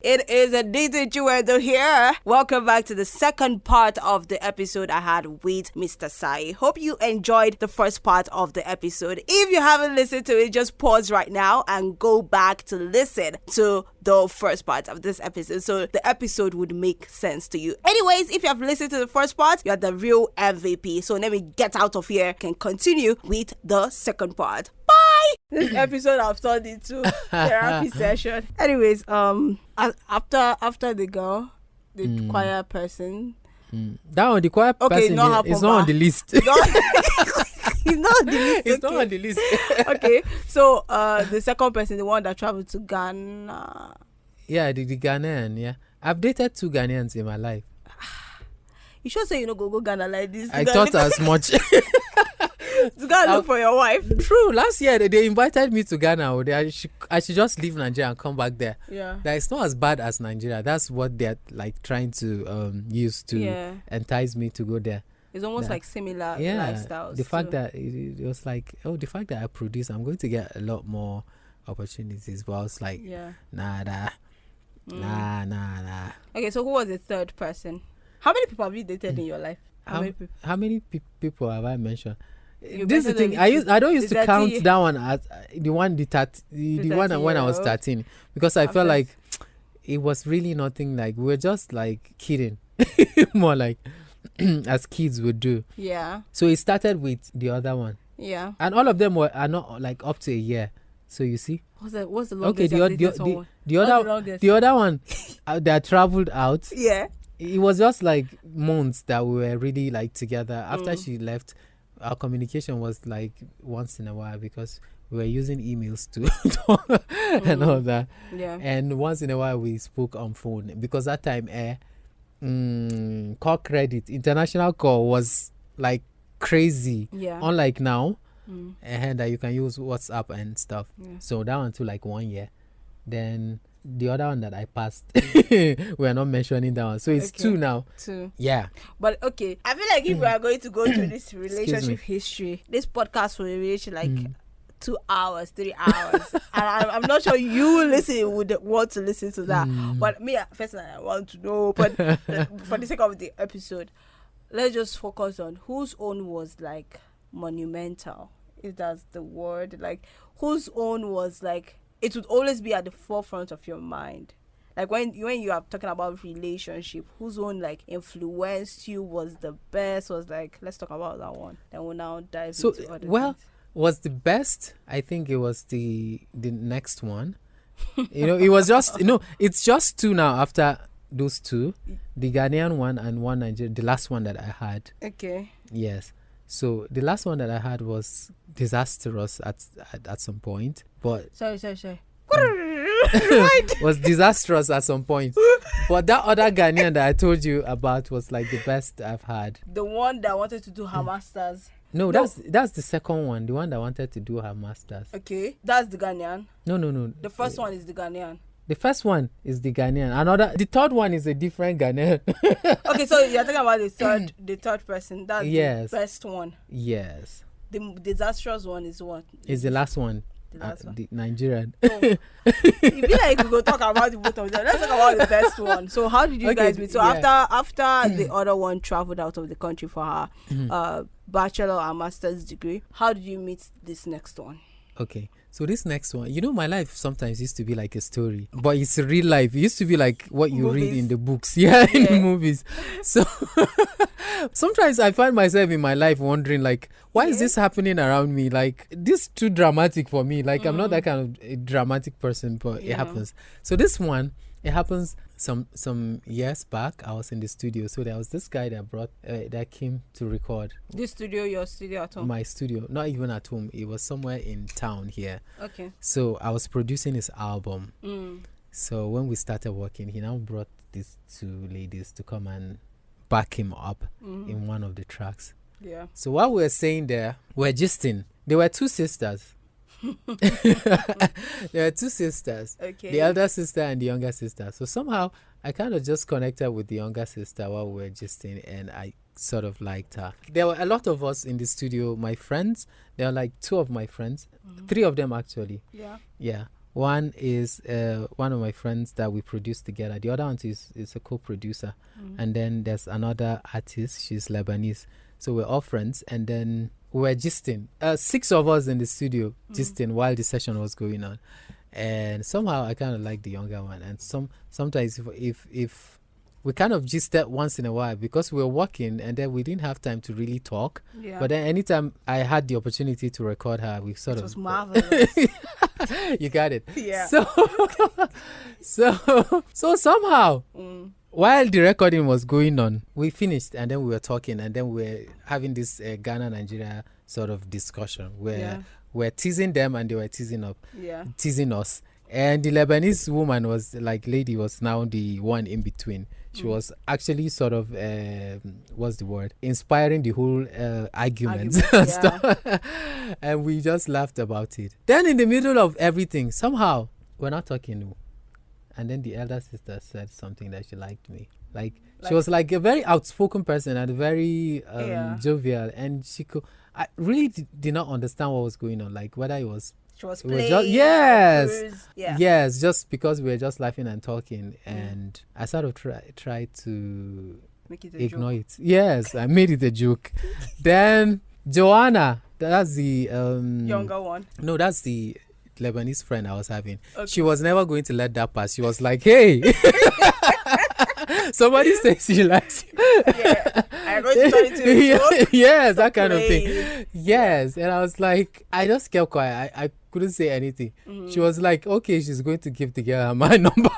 It is a DJ Juendo here. Welcome back to the second part of the episode I had with Mr. Saye. Hope you enjoyed the first part of the episode. If you haven't listened to it, just pause right now and go back to listen to the first part of this episode, so the episode would make sense to you. Anyways, if you have listened to the first part, you're the real MVP. So let me get out of here and continue with the second part. Bye! This episode I've turned into therapy session. Anyways, after the girl, the quiet person. That one, the quiet person is not on the list. He's not on the list. It's not on the list. Okay, so the second person, the one that traveled to Ghana. Yeah, the Ghanaian, yeah. I've dated 2 Ghanaians in my life. You should say you know go Ghana like this. I thought as much. To go and look for your wife. True. Last year they invited me to Ghana. I should just leave Nigeria and come back there. Yeah. That it's not as bad as Nigeria. That's what they're like trying to use to entice me to go there. It's almost like similar lifestyles. The fact that it was like, the fact that I produce, I'm going to get a lot more opportunities. But I was like, nah. Okay, so who was the third person? How many people have you dated in your life? How many people have I mentioned? This is the thing. I don't used to count that one as the one when I was 13, because I felt like it was really nothing. Like we were just like kidding, more like as kids would do. Yeah. So it started with the other one. Yeah. And all of them are not like up to a year. So you see. What's the longest? Okay. The other one that traveled out. Yeah. It was just like months that we were really like together. After she left, our communication was like once in a while, because we were using emails to talk and all that. Yeah. And once in a while we spoke on phone, because that time call credit, international call was like crazy. Yeah. Unlike now, and that you can use WhatsApp and stuff. Yeah. So that one took like 1 year. Then the other one that I passed, we're not mentioning that one. So it's 2 now. 2. Yeah. But okay, I feel like if we are going to go through this relationship history, this podcast will reach like 2 hours, 3 hours. And I'm not sure you listening would want to listen to that. But me, personally, I want to know. But for the sake of the episode, let's just focus on whose own was like monumental, if that's the word. Like whose own was like, it would always be at the forefront of your mind. Like when you are talking about relationship, whose own like influenced you, was the best, was like, let's talk about that one. Then we'll now dive into other things. Was the best, I think it was the next one. It was just, it's just 2 now after those 2. The Ghanaian one and one Nigerian, the last one that I had. Okay. Yes. So the last one that I had was disastrous at some point. But Sorry. was disastrous at some point. But that other Ghanaian that I told you about was like the best I've had. The one that wanted to do her masters. No, that's the second one. The one that wanted to do her masters. Okay, that's the Ghanaian. No. The first one is the Ghanaian. The first one is the Ghanaian. The third one is a different Ghanaian. Okay, so you're talking about the third person. That's the best one. Yes. The disastrous one is what? Is the last one. The Nigerian. Oh. If you like, we go talk about the both of them. Let's talk about the best one. So how did you guys meet? So after the other one traveled out of the country for her bachelor and master's degree, how did you meet this next one? Okay, so this next one, my life sometimes used to be like a story, but it's real life. It used to be like what you read in the books, in the movies. So sometimes I find myself in my life wondering, like, why is this happening around me? Like, this is too dramatic for me. Like, I'm not that kind of a dramatic person, but it happens. So this one, it happens some years back. I was in the studio, so there was this guy that came to record. This studio, your studio at home? My studio, not even at home. It was somewhere in town here. Okay. So I was producing his album. So when we started working, he now brought these 2 ladies to come and back him up in one of the tracks. Yeah. So while we were saying there, we're gisting. There were 2 sisters. There are 2 sisters. Okay. The elder sister and the younger sister. So somehow I kind of just connected with the younger sister while we were gisting, and I sort of liked her. There were a lot of us in the studio. My friends, there were like 2 of my friends, 3 of them actually. Yeah. Yeah. One is one of my friends that we produced together. The other one is a co-producer. And then there's another artist. She's Lebanese. So we're all friends. And then we were gisting. 6 of us in the studio gisting while the session was going on. And somehow I kind of like the younger one. And sometimes if we kind of gisted once in a while because we were working and then we didn't have time to really talk. Yeah. But then anytime I had the opportunity to record her, we sort of... It was marvelous. You got it. Yeah. So somehow, while the recording was going on, we finished and then we were talking and then we were having this Ghana-Nigeria sort of discussion where we're teasing them and they were teasing us. And the Lebanese woman lady was now the one in between. She was actually sort of, what's the word? Inspiring the whole arguments and stuff. And we just laughed about it. Then in the middle of everything, somehow, we're not talking. And then the elder sister said something that she liked me. She was like a very outspoken person and very jovial. And I really did not understand what was going on. Like whether it was... She was playing. Yes, just because we were just laughing and talking. And I sort of tried to ignore it. Yes, I made it a joke. Then Joanna, that's the... younger one. No, that's the Lebanese friend I was having. Okay. She was never going to let that pass. She was like, hey... Somebody says she likes you. I'm going to turn it to a joke. Yes, that kind of thing. Yes. And I was like, I just kept quiet. I couldn't say anything. She was like, okay, she's going to give the girl my number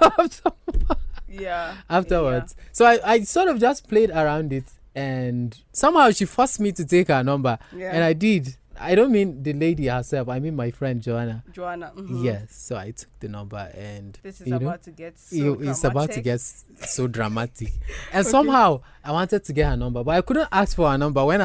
afterwards. So I sort of just played around it and somehow she forced me to take her number. And I did. I don't mean the lady herself. I mean my friend Joanna. Yes. So I took the number and this is about to get so dramatic. It's about to get so dramatic. And somehow I wanted to get her number, but I couldn't ask for her number when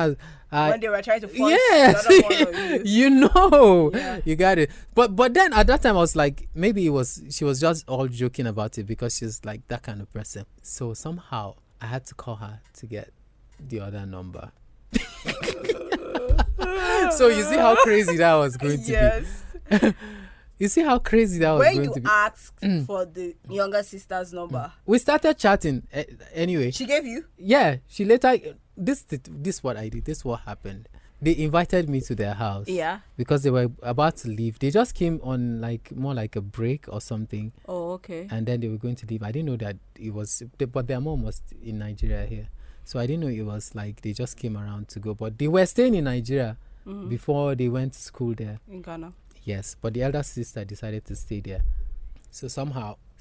when they were trying to force the other one on you. You got it. But then at that time I was like, maybe she was just all joking about it because she's like that kind of person. So somehow I had to call her to get the other number. So you see how crazy that was going to be. You see how crazy that was going to be. When you asked for the younger sister's number, we started chatting anyway. She gave you? Yeah. She later... This what I did. This what happened. They invited me to their house. Yeah. Because they were about to leave. They just came on more like a break or something. Oh, okay. And then they were going to leave. I didn't know that it was... But their mom was in Nigeria here. So I didn't know it was like they just came around to go. But they were staying in Nigeria before they went to school there. In Ghana? Yes. But the elder sister decided to stay there. So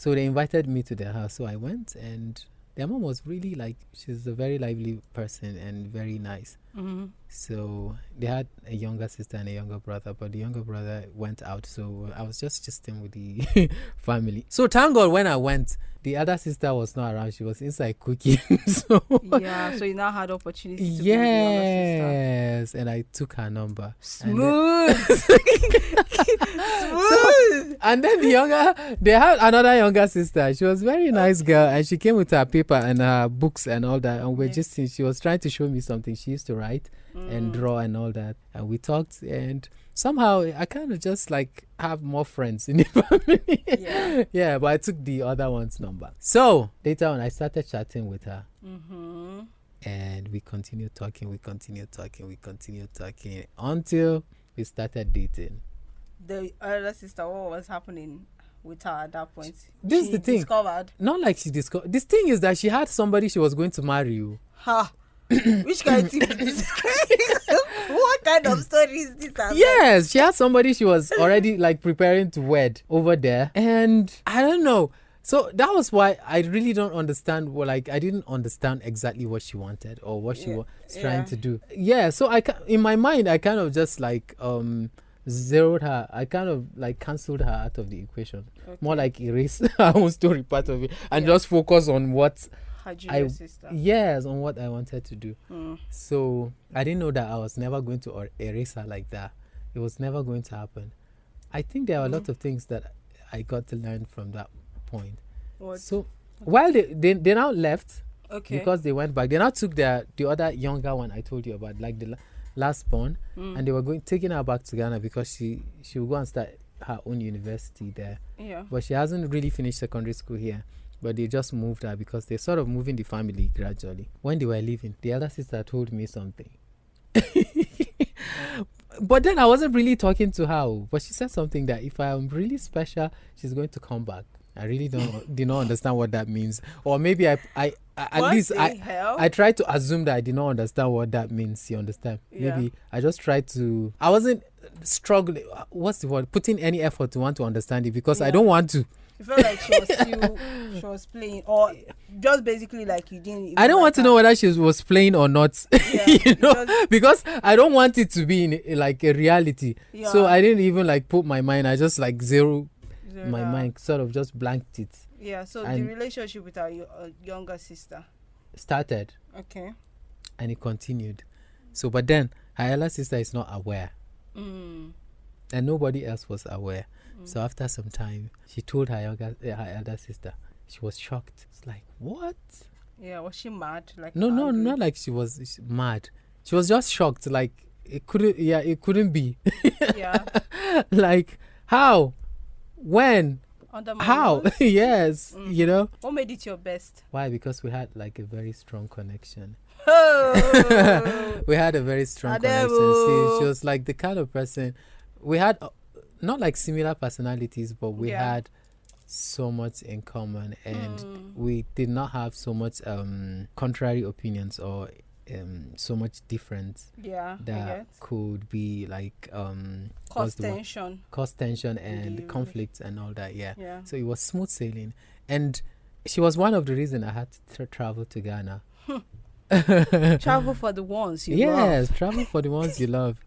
they invited me to their house. So I went and their mom was really she's a very lively person and very nice. So they had a younger sister and a younger brother, but the younger brother went out. So I was just staying with the family. So thank God when I went, the other sister was not around. She was inside cooking. So you now had opportunity to bring the younger sister. And I took her number. Smooth. And then they had another younger sister. She was a very nice girl and she came with her paper and her books and all that. And she was trying to show me something. She used to write and draw and all that. And we talked and somehow I kind of just have more friends in the family. Yeah, but I took the other one's number. So later on I started chatting with her. And we continued talking until we started dating. The elder sister, what was happening with her at that point? This is the thing. Discovered? Not like she discovered. This thing is that she had somebody she was going to marry you. Ha! Which kind of thing is this? What kind of story is this? Yes, she had somebody she was already preparing to wed over there. And I don't know. So that was why I really don't understand. I didn't understand exactly what she wanted or what she was trying to do. Yeah, so in my mind, I kind of just zeroed her. I kind of cancelled her out of the equation. Okay. More like erase her own story part of it and just focus on what her junior sister. Yes, on what I wanted to do. So I didn't know that I was never going to erase her like that. It was never going to happen. I think there are a lot of things that I got to learn from that point. What? So while they now left, because they went back, they now took the other younger one I told you about, the last born, and they were taking her back to Ghana because she would go and start her own university there. Yeah. But she hasn't really finished secondary school here. But they just moved her because they're sort of moving the family gradually. When they were leaving, the elder sister told me something. But then I wasn't really talking to her. But she said something that if I am really special, she's going to come back. I really did not understand what that means. Or maybe I tried to assume that I did not understand what that means. You understand? Yeah. Maybe I just tried to. I wasn't struggling. What's the word? Putting any effort to want to understand it because I don't want to. You felt like she was playing, or just basically like you didn't. I don't want to know whether she was playing or not. Yeah, because I don't want it to be in like a reality. Yeah. So I didn't even like put my mind. I just like zero my mind, sort of just blanked it. Yeah. So the relationship with our younger sister started. Okay. And it continued. So, but then her elder sister is not aware. Mm. And nobody else was aware. So after some time, she told her elder sister. She was shocked. It's like, what? Yeah, was she mad? Like no, not like she was mad. She was just shocked. Like it couldn't be. Yeah. Like how, when, how? Yes, you know. What made it your best? Why? Because we had like a very strong connection. Oh. We had a very strong connection. She was like the kind of person we had. Not like similar personalities, but we had so much in common, and we did not have so much contrary opinions or so much difference. Yeah, that could be like cause tension and conflicts and all that. Yeah. So it was smooth sailing, and she was one of the reasons I had to travel to Ghana. Travel for the ones you love. Yes, travel for the ones you love.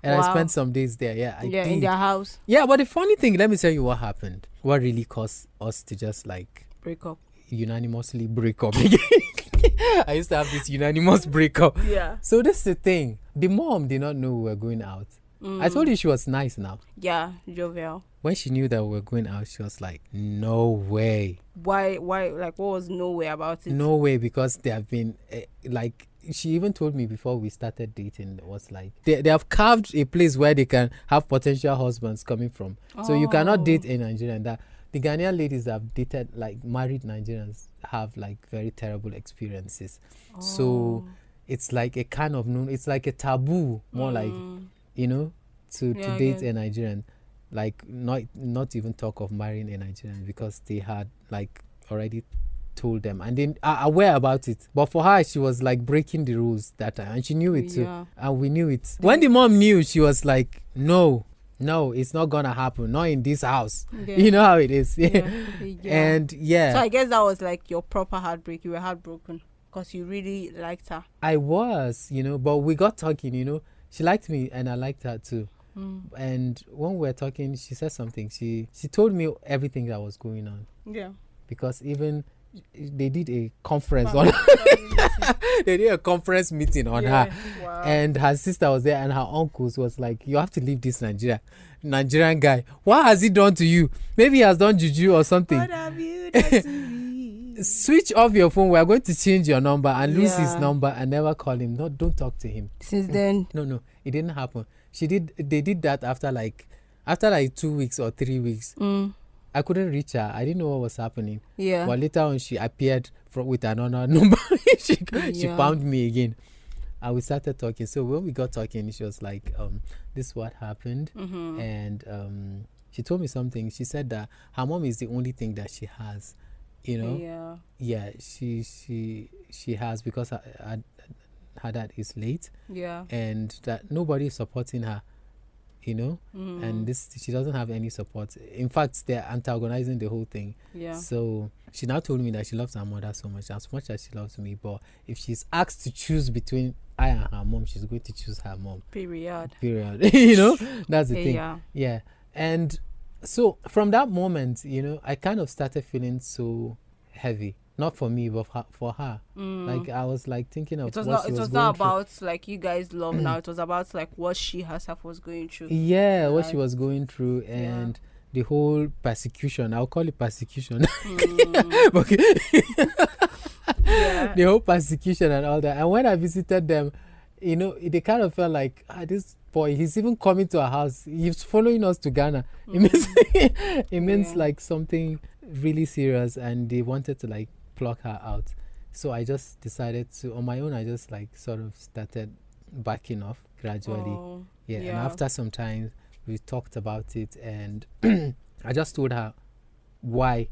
And I spent some days there. Yeah, I did. In their house. Yeah, but the funny thing, let me tell you what happened. What really caused us to just like break up. Unanimously break up. I used to have this unanimous breakup. Yeah. So this is the thing. The mom did not know we were going out. I told you she was nice now. Yeah, jovial. When she knew that we were going out, she was like, no way. Why? Like, what was no way about it? No way, because they have been like... She even told me before we started dating, it was like they have carved a place where they can have potential husbands coming from. So you cannot date a Nigerian. That the Ghanaian ladies have dated, like married Nigerians, have like very terrible experiences. So it's like a kind of it's like a taboo, more like, you know, to date a Nigerian. Like not even talk of marrying a Nigerian, because they had like already told them and they are aware about it. But for her, she was like breaking the rules that time, and she knew it too. And we knew it. When the mom knew, she was like, no, it's not gonna happen, not in this house. You know how it is. And so I guess that was like your proper heartbreak. You were heartbroken because you really liked her. I was, you know, but we got talking, you know. She liked me and I liked her too. And when we were talking, she said something. She told me everything that was going on. Yeah. Because even they did a conference on they did a conference meeting on her. Wow. And her sister was there, and her uncles was like, you have to leave this Nigerian guy. What has he done to you? Maybe he has done juju or something. What have you done to me? Switch off your phone. We are going to change your number and lose his number and never call him. No, don't talk to him. Since then? No, it didn't happen. They did that after like 2 weeks or 3 weeks. I couldn't reach her. I didn't know what was happening. Yeah. But later on, she appeared with another number. she found me again. And we started talking. So when we got talking, she was like, this is what happened. And she told me something. She said that her mom is the only thing that she has. You know? Yeah, she has, because her dad is late. Yeah. And that nobody is supporting her. You know, and she doesn't have any support. In fact, they're antagonizing the whole thing. Yeah. So she now told me that she loves her mother so much as she loves me. But if she's asked to choose between I and her mom, she's going to choose her mom. Period. You know, that's the thing. Yeah. And so from that moment, you know, I kind of started feeling so heavy. Not for me, but for her. Like I was like thinking of it was not about like you guys love now. It was about like what she herself was going through. Yeah, what she was going through, and the whole persecution. I'll call it persecution. Okay. The whole persecution and all that. And when I visited them, you know, they kind of felt like this boy, he's even coming to our house. He's following us to Ghana. It means like something really serious, and they wanted to like pluck her out. So I just decided to, on my own, I just like sort of started backing off gradually. And after some time, we talked about it, and I just told her why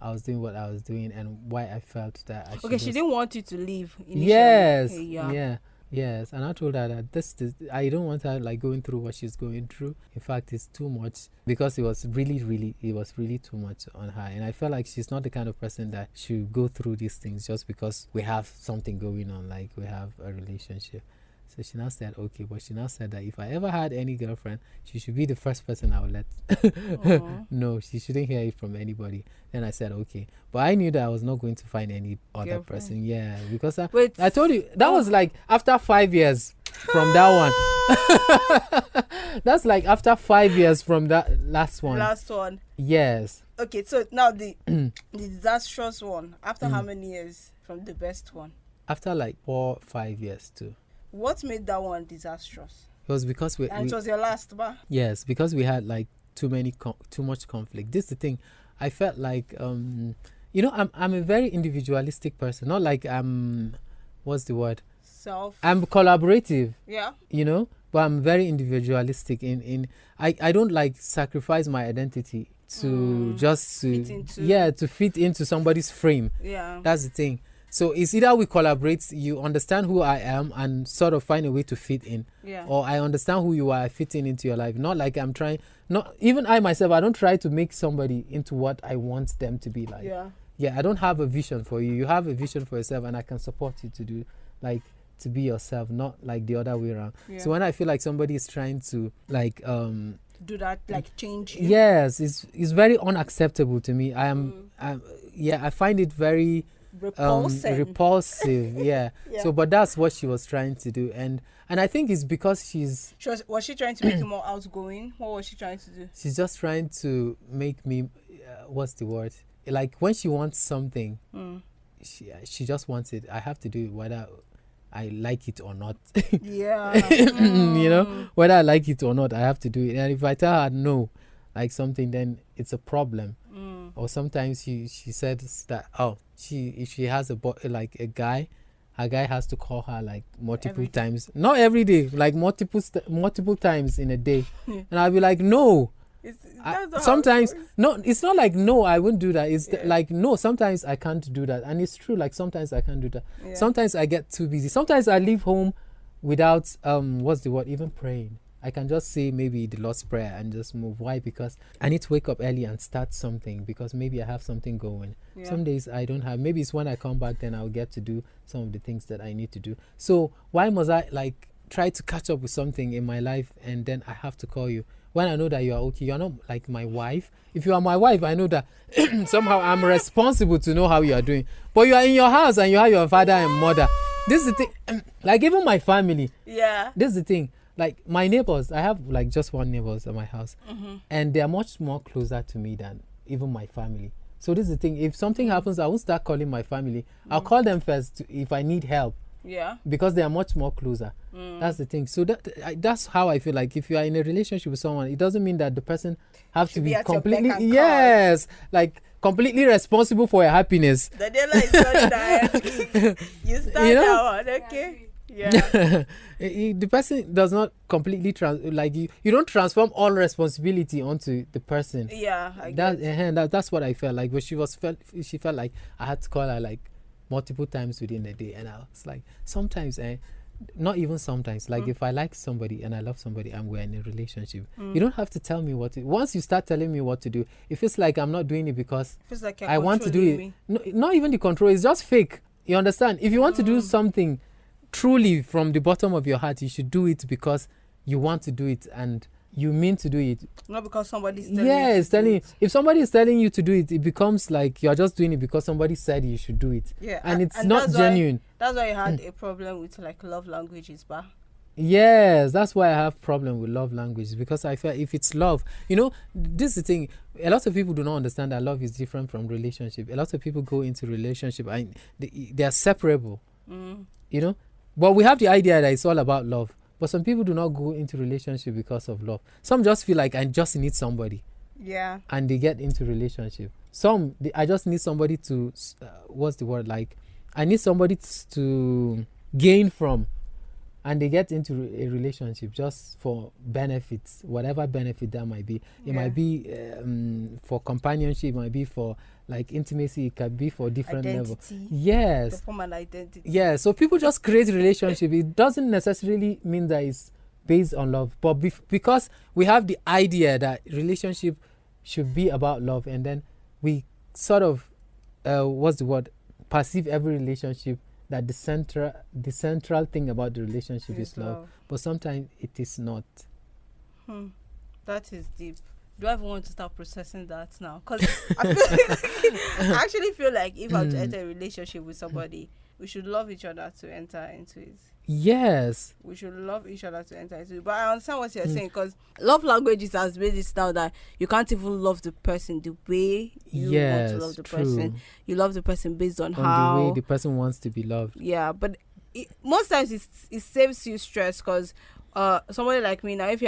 I was doing what I was doing and why I felt that I should. Okay, she didn't want you to leave initially. Yes. Okay, Yes, and I told her that this I don't want her like going through what she's going through. In fact, it's too much, because it was really too much on her, and I felt like she's not the kind of person that should go through these things just because we have something going on, like we have a relationship. So she now said okay, but she now said that if I ever had any girlfriend, she should be the first person I would let. No, she shouldn't hear it from anybody. Then I said okay, but I knew that I was not going to find any other person. Yeah, because I told you that was like after 5 years from that one. That's like after 5 years from that last one. Yes. Okay, so now the disastrous one. After how many years from the best one? After like 4 or 5 years too. What made that one disastrous? It was because it was your last, ba? Yes, because we had like too much conflict. This is the thing. I felt like I'm a very individualistic person. Not like what's the word? I'm collaborative. Yeah. But I'm very individualistic I don't like sacrifice my identity to to fit into somebody's frame. Yeah. That's the thing. So it's either we collaborate, you understand who I am and sort of find a way to fit in. Yeah. Or I understand who you are, fitting into your life. Not like I'm trying, even I myself, I don't try to make somebody into what I want them to be like. Yeah. Yeah, I don't have a vision for you. You have a vision for yourself, and I can support you to do, like, to be yourself, not like the other way around. Yeah. So when I feel like somebody is trying to like do that, like change you. Yes, it's very unacceptable to me. I find it very repulsive. Yeah. So but that's what she was trying to do, and I think it's because was she trying to make you more outgoing? What was she trying to do? She's just trying to make me what's the word, like when she wants something, she just wants it. I have to do it whether I like it or not. Yeah. Whether I like it or not, I have to do it. And if I tell her no, like something, then it's a problem. Or sometimes she says that if she has a guy, her guy has to call her like multiple times, not every day, like multiple times in a day. And I'll be like, no. Sometimes no, it's not like no, I won't do that. It's like no, sometimes I can't do that, and it's true. Like sometimes I can't do that. Yeah. Sometimes I get too busy. Sometimes I leave home without what's the word, even praying. I can just say maybe the Lord's Prayer and just move. Why? Because I need to wake up early and start something, because maybe I have something going. Yeah. Some days I don't have. Maybe it's when I come back, then I'll get to do some of the things that I need to do. So why must I like try to catch up with something in my life and then I have to call you when I know that you are okay? You're not like my wife. If you are my wife, I know that somehow I'm responsible to know how you are doing. But you are in your house and you have your father and mother. This is the thing. Like even my family. Yeah. This is the thing. Like my neighbors, I have like just one neighbors at my house, and they are much more closer to me than even my family. So this is the thing. If something happens, I won't start calling my family. I'll call them first if I need help. Yeah. Because they are much more closer. That's the thing. So that's how I feel. Like if you are in a relationship with someone, it doesn't mean that the person have to be completely like completely responsible for your happiness. The daylight is not that. You start out, okay? Yeah. The person does not completely you don't transform all responsibility onto the person. Yeah, that's what I felt like. But she felt like I had to call her like multiple times within the day, and I was like, sometimes, not even sometimes. Like if I like somebody and I love somebody and we're in a relationship, you don't have to tell me what to. Once you start telling me what to do, it feels like I'm not doing it because like I want to do it. No, not even the control. It's just fake. You understand? If you want to do something truly from the bottom of your heart, you should do it because you want to do it and you mean to do it, not because somebody's telling you. If somebody is telling you to do it, it becomes like you're just doing it because somebody said you should do it. Yeah, and it's not genuine. That's why you had a problem with like love languages, ba? Yes, that's why I have problem with love languages, because I feel if it's love, this is the thing. A lot of people do not understand that love is different from relationship. A lot of people go into relationship and they are separable. But we have the idea that it's all about love. But some people do not go into relationship because of love. Some just feel like I just need somebody. Yeah. And they get into relationship. Some, I just need somebody to, what's the word, like, I need somebody to gain from. And they get into a relationship just for benefits, whatever benefit that might be. It might be for companionship, it might be for like intimacy, it can be for different levels. Yes. The form and identity. Yeah, so people just create relationship. It doesn't necessarily mean that it's based on love, but because we have the idea that relationship should be about love, and then we sort of, perceive every relationship that the central thing about the relationship is love. But sometimes it is not. That is deep. Do I even want to start processing that now? Because I actually feel like if I were to enter a relationship with somebody, we should love each other to enter into it. Yes. We should love each other to enter into it. But I understand what you're saying, because love languages has made it now that you can't even love the person the way you want to love the person. You love the person based on how the way the person wants to be loved. Yeah, but most times it saves you stress, because somebody like me now, if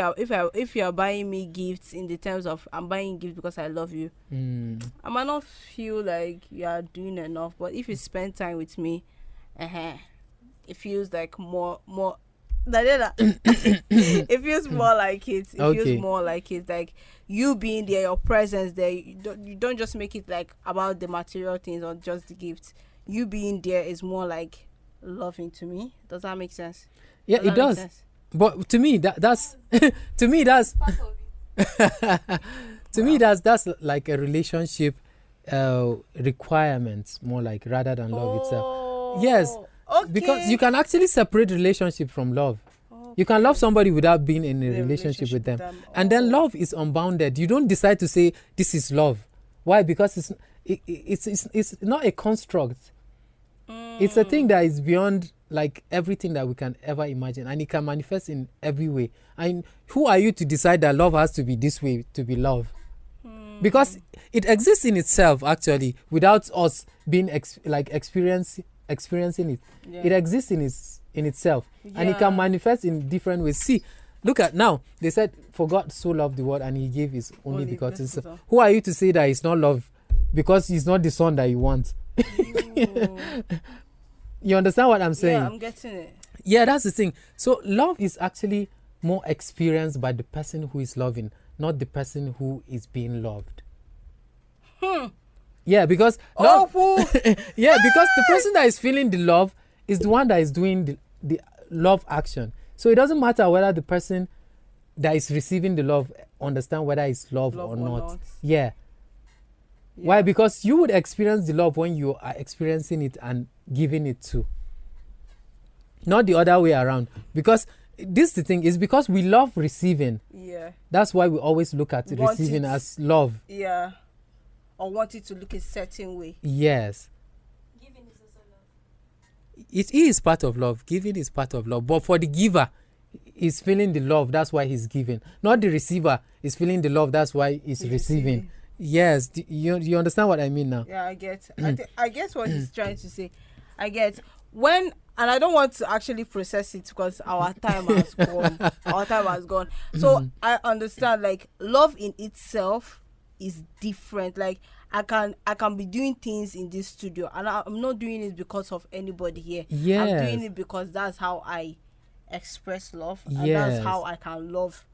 you are buying me gifts in the terms of I'm buying gifts because I love you, I might not feel like you are doing enough. But if you spend time with me, it feels like more it feels more like it. Feels more like it. Like you being there, your presence there. You don't just make it like about the material things or just the gifts. You being there is more like loving to me. Does that make sense? Yeah, it does. But to me, that's to me that's part of it. To me that's like a relationship requirement, more like, rather than love itself. Yes. Okay. Because you can actually separate relationship from love. Okay. You can love somebody without being in a relationship with them. And then love is unbounded. You don't decide to say this is love. Why? Because it's not a construct. It's a thing that is beyond like everything that we can ever imagine, and it can manifest in every way. And who are you to decide that love has to be this way to be love? Because it exists in itself actually, without us being experiencing it. Yeah. It exists in itself, and it can manifest in different ways. See, look at now. They said, "For God so loved the world, and He gave His only begotten Son." Who are you to say that it's not love? Because He's not the son that you want. You understand what I'm saying? Yeah, I'm getting it. Yeah, that's the thing. So love is actually more experienced by the person who is loving, not the person who is being loved. Yeah, because because the person that is feeling the love is the one that is doing the love action. So it doesn't matter whether the person that is receiving the love understand whether it's love or not. Yeah. Why? Because you would experience the love when you are experiencing it and giving it to. Not the other way around. Because this is the thing, is because we love receiving. Yeah. That's why we always look at receiving as love. Yeah. Or want it to look a certain way. Yes. Giving is also love. It is part of love. Giving is part of love. But for the giver, he's feeling the love. That's why he's giving. Not the receiver is feeling the love. That's why he's receiving. Yes, you understand what I mean now? Yeah, I get. I guess what he's trying to say. I get when, and I don't want to actually process it because our time has gone. So I understand, like, love in itself is different. Like I can be doing things in this studio, and I'm not doing it because of anybody here. Yes. I'm doing it because that's how I express love, and that's how I can love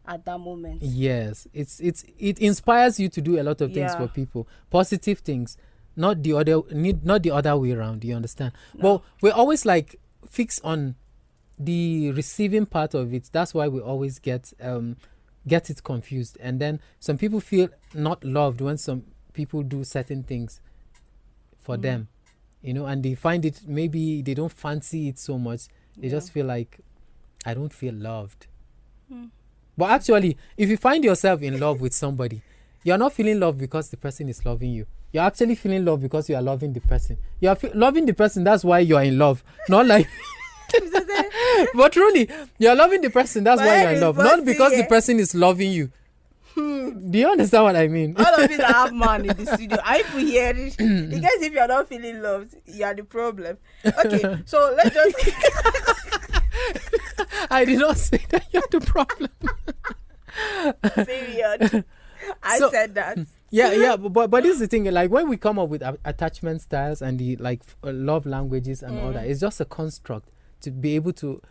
at that moment. Yes, it inspires you to do a lot of things for people, positive things, not the other way around. You understand? No. But we're always like fixed on the receiving part of it. That's why we always get it confused, and then some people feel not loved when some people do certain things for them, and they find it, maybe they don't fancy it so much. They just feel like, I don't feel loved. But actually, if you find yourself in love with somebody, you're not feeling love because the person is loving you. You're actually feeling love because you are loving the person. You are loving the person, that's why you are in love. Not like... But truly, you are loving the person, that's why you are in love. Not because the person is loving you. Do you understand what I mean? All of you that have man in the studio, I will hear it. In case if you're not feeling loved, you are the problem. Okay, so let's just... I did not say that you're the problem. Period. I said that. Yeah, but this is the thing. Like when we come up with attachment styles and the love languages and all that, it's just a construct to be able to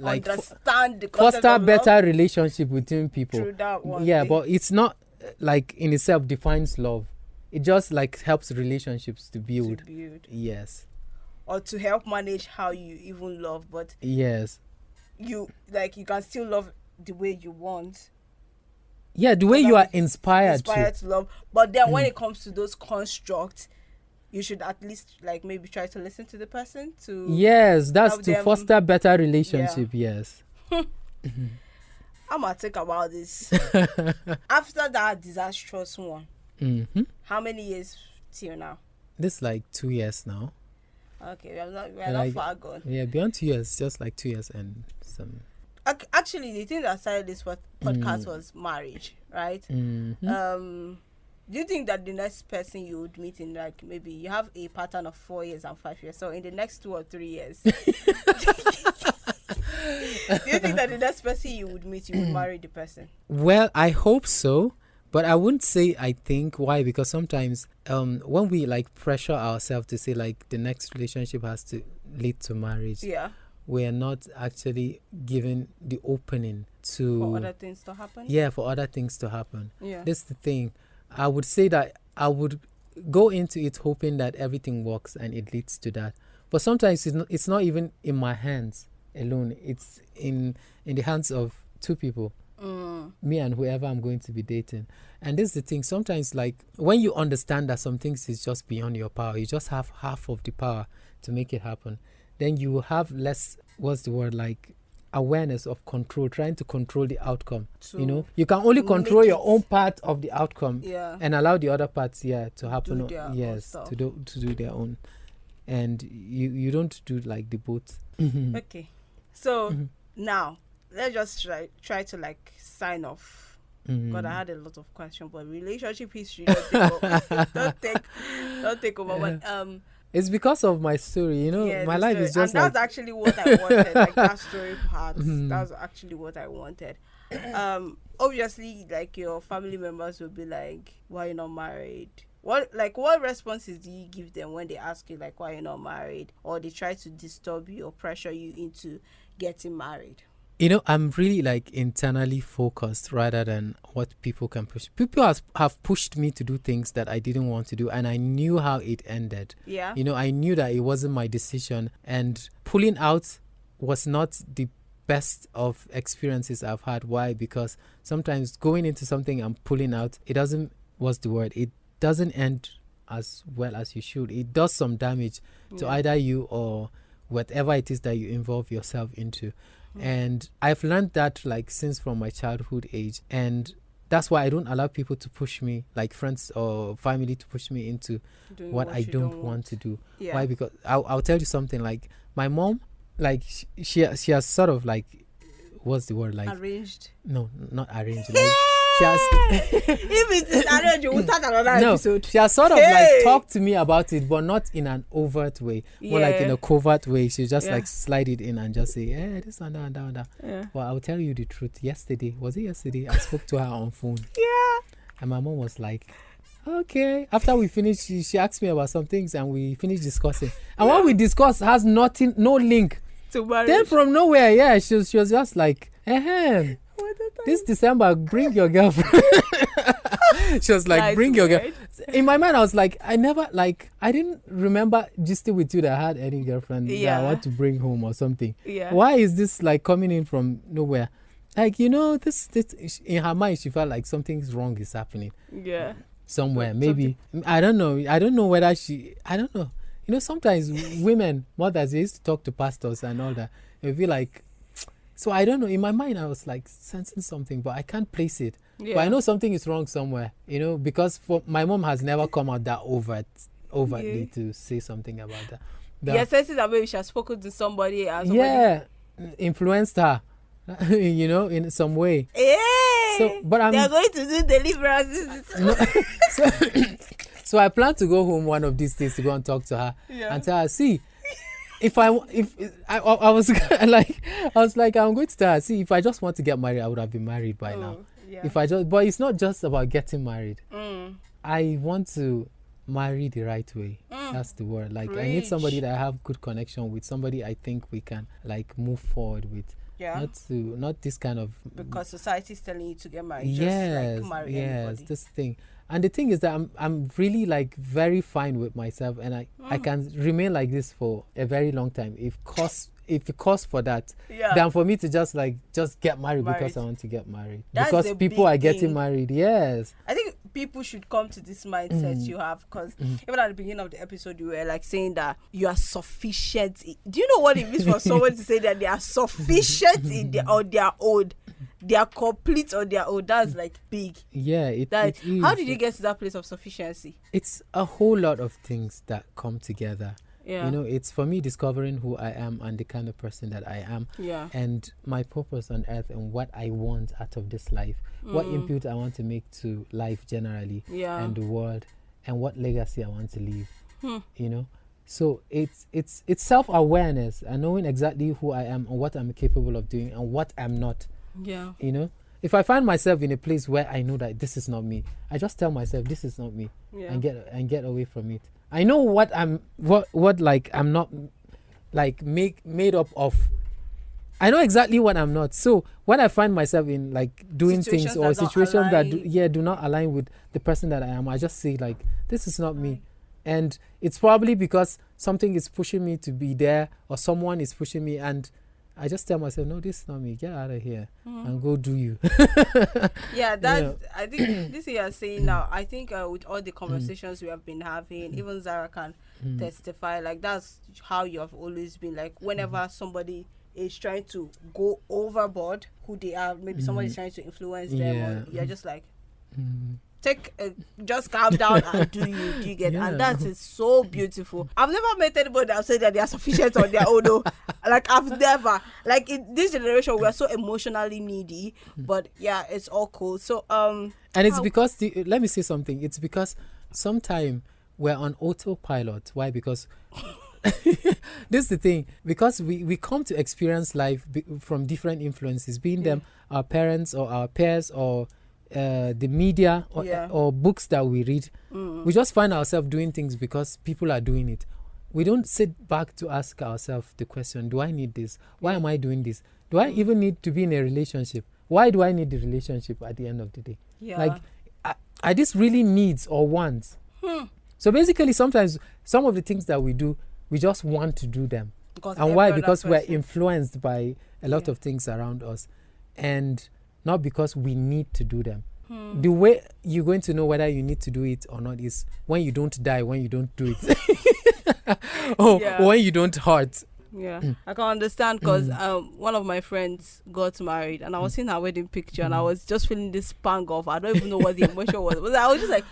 understand the foster better relationship between people. Through that one. Yeah, but it's not like in itself defines love. It just like helps relationships to build. Yes. Or to help manage how you even love, but yes, you can still love the way you want. Yeah, the way you are inspired to love. But then when it comes to those constructs, you should at least like maybe try to listen to the person to. Yes, that's to foster better relationship. Yeah. Yes. I'm gonna think about this. After that disastrous one, how many years till now? This like 2 years now. Okay, we're not far gone. Yeah, beyond 2 years, just like 2 years and some. Actually, the thing that started this podcast was marriage, right? Do you think that the next person you would meet in, like, maybe you have a pattern of 4 years and 5 years, so in the next 2 or 3 years, do you think that the next person you would meet, you would marry the person? Well, I hope so, but I wouldn't say I think. Why? Because sometimes when we like pressure ourselves to say like the next relationship has to lead to marriage, we are not actually given the opening for other things to happen. Yeah, for other things to happen. Yeah, that's the thing. I would say that I would go into it hoping that everything works and it leads to that. But sometimes it's not even in my hands alone. It's in the hands of two people, me and whoever I'm going to be dating. And this is the thing. Sometimes, like when you understand that some things is just beyond your power, you just have half of the power to make it happen. Then you have less, like awareness of control, trying to control the outcome. You can only control your own part of the outcome, and allow the other parts, to happen. To do their own, and you don't do like the both. Okay, so now let's just try to like sign off. God, I had a lot of questions, but relationship history don't take over. But it's because of my story, my life is just, and that's actually what I wanted, like that story part. That's actually what I wanted. Obviously, like your family members will be like, "Why are you not married?" What responses do you give them when they ask you like, "Why are you not married?" Or they try to disturb you or pressure you into getting married? I'm really like internally focused rather than what people can push. People have pushed me to do things that I didn't want to do, and I knew how it ended. Yeah. I knew that it wasn't my decision, and pulling out was not the best of experiences I've had. Why? Because sometimes going into something and pulling out, it doesn't end as well as you should. It does some damage to either you or whatever it is that you involve yourself into. And I've learned that like since from my childhood age, and that's why I don't allow people to push me, like friends or family, to push me into what I don't want to do. Why? Because I'll tell you something. Like my mom, like she has sort of like, what's the word, like arranged? No, not arranged. Like, she has if it is arranged, we'll start another episode. She has sort of like talked to me about it, but not in an overt way, more like in a covert way. She just like slide it in and just say, this and that. Well, I'll tell you the truth. Was it yesterday? I spoke to her on phone. And my mom was like, okay. After we finished, she asked me about some things and we finished discussing. And what we discussed has no link to marriage. Then from nowhere, she was just like, this December, bring your girlfriend. She was like, bring your girlfriend. In my mind, I was like, I didn't remember gisting with you that I had any girlfriend that I want to bring home or something. Why is this like coming in from nowhere? Like, this in her mind, she felt like something's wrong is happening. Somewhere, maybe. I don't know whether I don't know. Sometimes women, mothers, they used to talk to pastors and all that. It would be like, so I don't know. In my mind, I was like sensing something, but I can't place it. But I know something is wrong somewhere, because my mom has never come out that overtly to say something about that. You're sensing that maybe she has spoken to somebody else. Influenced her, in some way. So, but they're going to do deliverance. So I plan to go home one of these days to go and talk to her and tell her, see, I was like, I'm going to tell her, see, if I just want to get married, I would have been married by now. Yeah. But it's not just about getting married. Mm. I want to marry the right way. That's the word. Like, I need somebody that I have good connection with, somebody I think we can like move forward with. Yeah. Not this kind of, because society is telling you to get married. Yes, just like marry anybody. this thing. And the thing is that I'm really like very fine with myself, and I can remain like this for a very long time. If it costs for that, then for me to just get married because I want to get married. That's because people are getting married. Yes. I think people should come to this mindset you have, because even at the beginning of the episode you were like saying that you are sufficient. Do you know what it means for someone to say that they are sufficient on their own? They are complete on their own. That's like big. Yeah, it is. How did you get to that place of sufficiency? It's a whole lot of things that come together. Yeah. You know, it's for me discovering who I am and the kind of person that I am. Yeah. And my purpose on earth and what I want out of this life. What input I want to make to life generally and the world, and what legacy I want to leave. You know? So it's self-awareness and knowing exactly who I am and what I'm capable of doing and what I'm not. Yeah. You know? If I find myself in a place where I know that this is not me, I just tell myself this is not me and get away from it. I know what I'm not like made up of. I know exactly what I'm not. So when I find myself in like doing things or situations that do not align with the person that I am, I just say like, this is not me. And it's probably because something is pushing me to be there, or someone is pushing me, and I just tell myself, no, this is not me. Get out of here and go do you. I think this you are saying now, I think with all the conversations we have been having, even Zara can testify, like that's how you have always been. Like whenever somebody is trying to go overboard who they are, maybe somebody is trying to influence them, or you're just like, just calm down and do you get it? And that is so beautiful. I've never met anybody that said that they are sufficient on their own. No. Like I've never, like in this generation we are so emotionally needy, but yeah, it's all cool. So and it's because let me say something. It's because sometimes we're on autopilot. Why? Because this is the thing, because we come to experience life from different influences, being them our parents or our peers or the media or books that we read. We just find ourselves doing things because people are doing it. We don't sit back to ask ourselves the question, do I need this? Why am I doing this? Do I even need to be in a relationship? Why do I need the relationship at the end of the day? Like, are these really needs or wants? So basically, sometimes some of the things that we do, we just want to do them. And why? Because we're influenced by a lot of things around us, and not because we need to do them. The way you're going to know whether you need to do it or not is when you don't die, when you don't do it, or when you don't hurt. I can understand, because one of my friends got married, and I was seeing her wedding picture, and I was just feeling this pang of, I don't even know what the emotion was. But I was just like,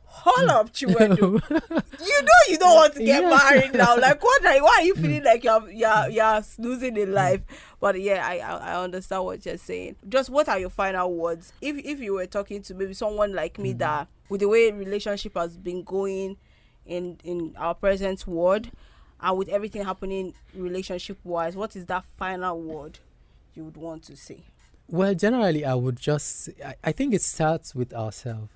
hold up, Chiwedu. You know you don't want to get married now. Like, why are you feeling like you're snoozing in life? But yeah, I understand what you're saying. Just what are your final words? If you were talking to maybe someone like me that, with the way relationship has been going in our present world, and with everything happening relationship wise, what is that final word you would want to say? Well, generally I would just I think it starts with ourselves.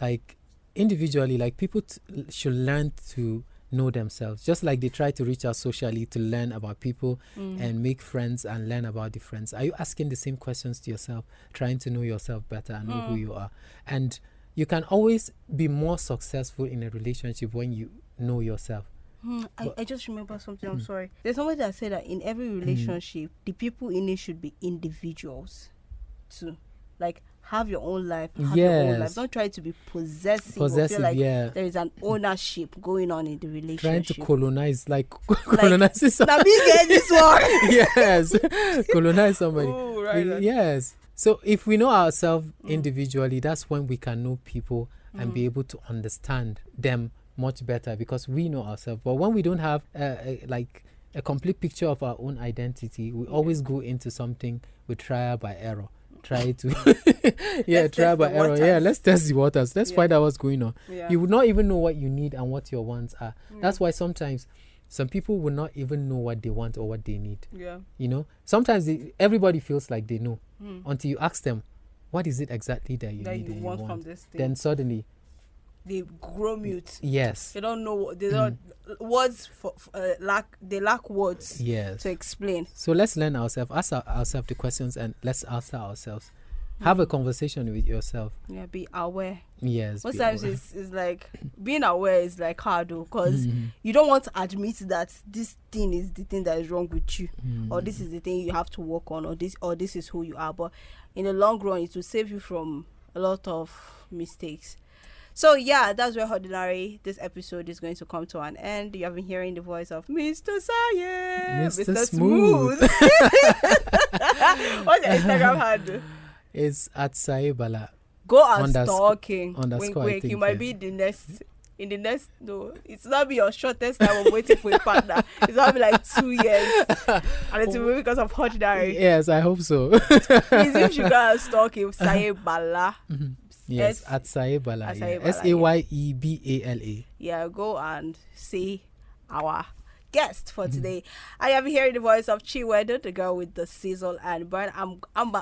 Like individually, like people should learn to know themselves, just like they try to reach out socially to learn about people and make friends and learn about the friends. Are you asking the same questions to yourself, trying to know yourself better and know who you are? And you can always be more successful in a relationship when you know yourself. I just remember something. I'm sorry. There's somebody that said that in every relationship, the people in it should be individuals too. Like, have your own life, have your own life. Don't try to be possessive or feel like there is an ownership going on in the relationship. Trying to colonize, colonize somebody. Now me get this one. Yes, colonize somebody. Ooh, right. Yes. So if we know ourselves individually, that's when we can know people and be able to understand them much better, because we know ourselves. But when we don't have a complete picture of our own identity, we always go into something with trial by error. Try to trial by error. Let's test the waters. Let's find out what's going on. You would not even know what you need and what your wants are. That's why sometimes some people will not even know what they want or what they need. Yeah. You know, sometimes everybody feels like they know until you ask them, what is it exactly that you need and you want from this thing? Then suddenly they grow mute. Yes. They don't know what they don't words for they lack words to explain. So let's learn ourselves, ask ourselves the questions, and let's answer ourselves. Have a conversation with yourself. Yeah, be aware. Yes. Most times it's like being aware is like hard because you don't want to admit that this thing is the thing that is wrong with you, or this is the thing you have to work on, or this is who you are. But in the long run, it will save you from a lot of mistakes. So yeah, that's where Ordinary this episode is going to come to an end. You have been hearing the voice of Mr. Saye, Mr. Smooth. What's your Instagram handle? It's at Saye Bala. Go and stalking. Wink. You might be in the next. No, it's not be your shortest time of waiting for a partner. It's not be like 2 years, and it will be because of Ordinary. Yes, I hope so. Please, if you go and stalk him, Saye Bala. Yes, at Saye Bala. Sayebala. Yeah, go and see our guest for today. I am hearing the voice of Chiwedo, the girl with the sizzle and burn. I'm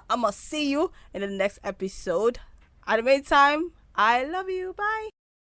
gonna see you in the next episode. At the meantime, I love you. Bye.